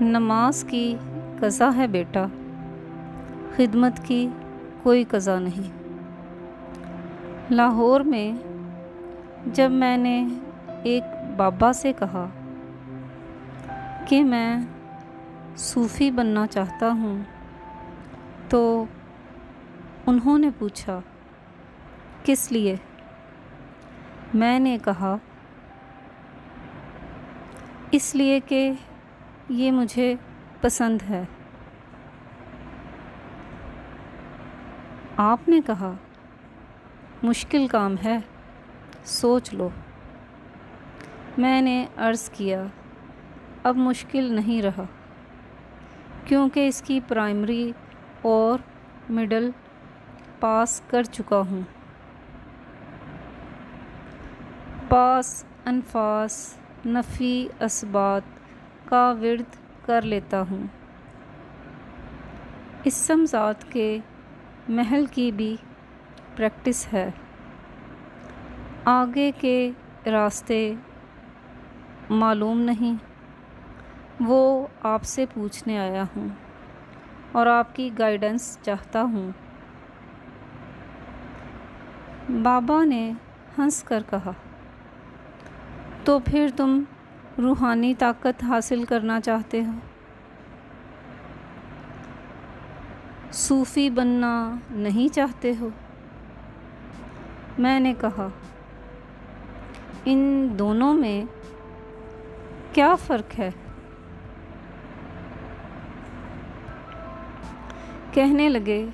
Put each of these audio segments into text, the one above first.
نماز کی قضا ہے بیٹا، خدمت کی کوئی قضا نہیں۔ لاہور میں جب میں نے ایک بابا سے کہا کہ میں صوفی بننا چاہتا ہوں تو انہوں نے پوچھا کس لیے؟ میں نے کہا اس لیے کہ یہ مجھے پسند ہے۔ آپ نے کہا مشکل کام ہے، سوچ لو۔ میں نے عرض کیا اب مشکل نہیں رہا، کیونکہ اس کی پرائمری اور مڈل پاس کر چکا ہوں۔ پاس انفاس نفی اثبات کا ورد کر لیتا ہوں۔ اسم ذات کے محل کی بھی پریکٹس ہے۔ آگے کے راستے معلوم نہیں، وہ آپ سے پوچھنے آیا ہوں اور آپ کی گائیڈنس چاہتا ہوں۔ بابا نے ہنس کر کہا تو پھر تم روحانی طاقت حاصل کرنا چاہتے ہو، صوفی بننا نہیں چاہتے ہو؟ میں نے کہا ان دونوں میں کیا فرق ہے؟ کہنے لگے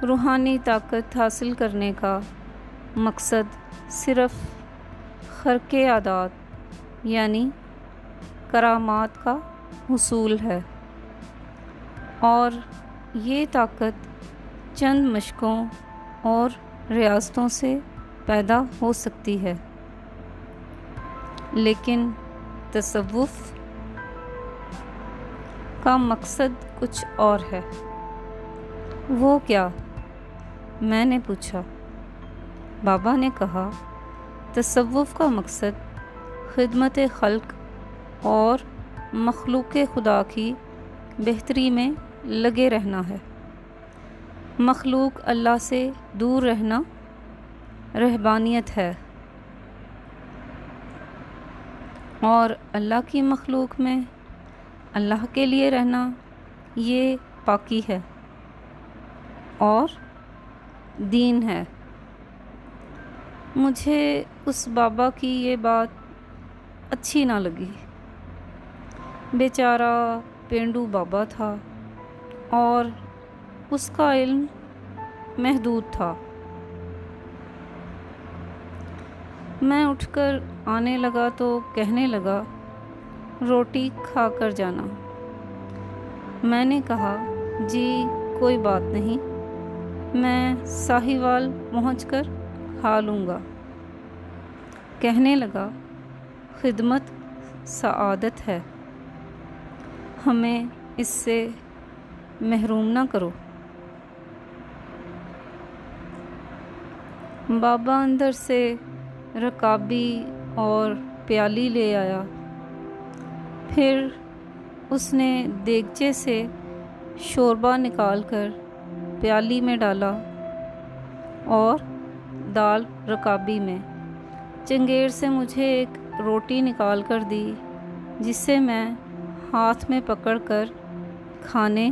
روحانی طاقت حاصل کرنے کا مقصد صرف خرق عادات یعنی کرامات کا حصول ہے، اور یہ طاقت چند مشقوں اور ریاضتوں سے پیدا ہو سکتی ہے، لیکن تصوف کا مقصد کچھ اور ہے۔ وہ کیا؟ میں نے پوچھا۔ بابا نے کہا تصوف کا مقصد خدمت خلق اور مخلوق خدا کی بہتری میں لگے رہنا ہے۔ مخلوق اللہ سے دور رہنا رہبانیت ہے، اور اللہ کی مخلوق میں اللہ کے لیے رہنا یہ پاکی ہے اور دین ہے۔ مجھے اس بابا کی یہ بات اچھی نہ لگی۔ بیچارہ پینڈو بابا تھا اور اس کا علم محدود تھا۔ میں اٹھ کر آنے لگا تو کہنے لگا روٹی کھا کر جانا۔ میں نے کہا جی کوئی بات نہیں، میں ساہیوال پہنچ کر کھا لوں گا۔ کہنے لگا خدمت سعادت ہے، ہمیں اس سے محروم نہ کرو۔ بابا اندر سے رکابی اور پیالی لے آیا، پھر اس نے دیگچے سے شوربہ نکال کر پیالی میں ڈالا اور دال رکابی میں۔ چنگیڑ سے مجھے ایک روٹی نکال کر دی، جسے میں ہاتھ میں پکڑ کر کھانے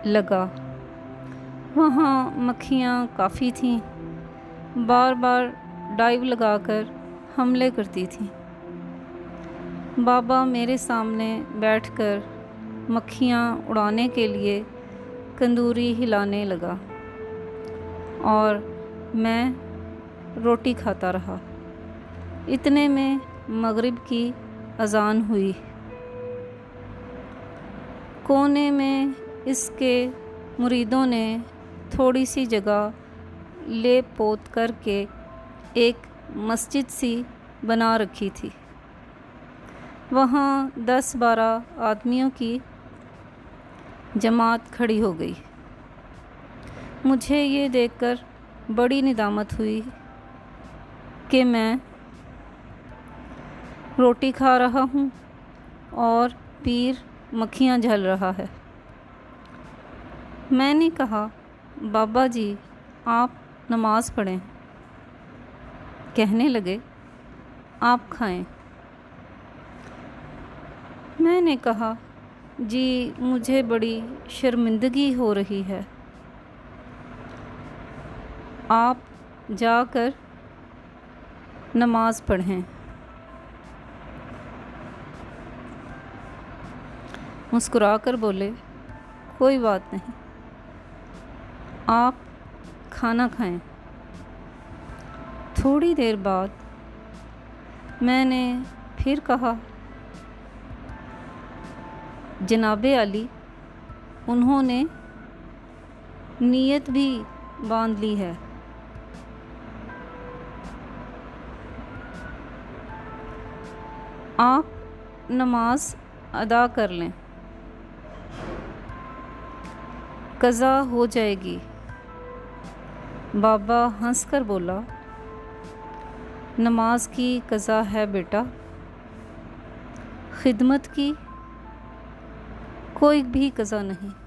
لگا۔ وہاں مکھیاں کافی تھیں، بار بار ڈائیو لگا کر حملے کرتی تھیں۔ بابا میرے سامنے بیٹھ کر مکھیاں اڑانے کے لیے کندوری ہلانے لگا اور میں روٹی کھاتا رہا۔ اتنے میں مغرب کی اذان ہوئی۔ کونے میں اس کے مریدوں نے تھوڑی سی جگہ لیپ پوت کر کے ایک مسجد سی بنا رکھی تھی۔ وہاں 10-12 آدمیوں کی جماعت کھڑی ہو گئی۔ مجھے یہ دیکھ کر بڑی ندامت ہوئی کہ میں روٹی کھا رہا ہوں اور پیر مکھیاں جھل رہا ہے۔ میں نے کہا بابا جی آپ نماز پڑھیں۔ کہنے لگے آپ کھائیں۔ میں نے کہا جی مجھے بڑی شرمندگی ہو رہی ہے، آپ جا کر نماز پڑھیں۔ مسکرا کر بولے کوئی بات نہیں، آپ کھانا کھائیں۔ تھوڑی دیر بعد میں نے پھر کہا جناب علی انہوں نے نیت بھی باندھ لی ہے۔ آپ نماز ادا کر لیں، قضا ہو جائے گی۔ بابا ہنس کر بولا نماز کی قضا ہے بیٹا، خدمت کی کوئی بھی قضا نہیں۔